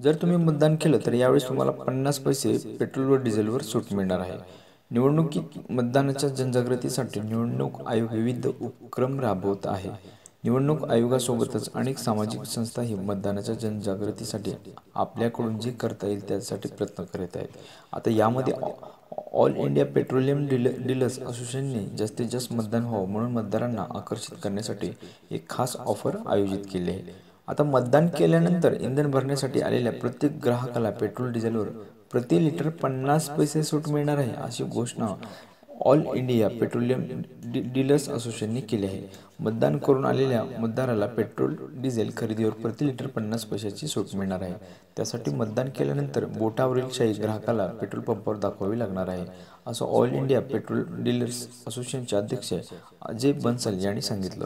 जर तुम्ही मतदान केलं तर यावेळेस तुम्हाला 50 पैसे पेट्रोल व डिझेलवर सूट मिळणार आहे। निवडणुकीत मतदानाच्या जनजागृतीसाठी निवडणूक आयोग विविध उपक्रम राबवत आहे। निवडणूक आयोगासोबतच अनेक सामाजिक संस्थाही मतदानाच्या जनजागृतीसाठी आपल्याकडून जे करता येईल त्यासाठी प्रयत्न करत आहेत। आता यामध्ये ऑल इंडिया पेट्रोलियम डीलर्स असोसिएशनने जास्तीत जास्त मतदान व्हावं म्हणून मतदारांना आकर्षित करण्यासाठी एक खास ऑफर आयोजित केली आहे। आता मतदान केल्यानंतर इंधन भरण्यासाठी आलेल्या प्रत्येक ग्राहकाला पेट्रोल डिझेलवर प्रति लिटर 50 पैसे सूट मिळणार आहे, अशी घोषणा ऑल इंडिया पेट्रोलियम डीलर्स असोसिएशनने केली आहे। मतदान करून आलेल्या मतदाराला पेट्रोल डिझेल खरेदीवर प्रति लिटर 50 पैशाची सूट मिळणार आहे। त्यासाठी मतदान केल्यानंतर बोटावरील शाई ग्राहकाला पेट्रोल पंपावर दाखवावी लागणार आहे, असं ऑल इंडिया पेट्रोल डीलर्स असोसिएशनचे अध्यक्ष अजय बन्सल यांनी सांगितलं।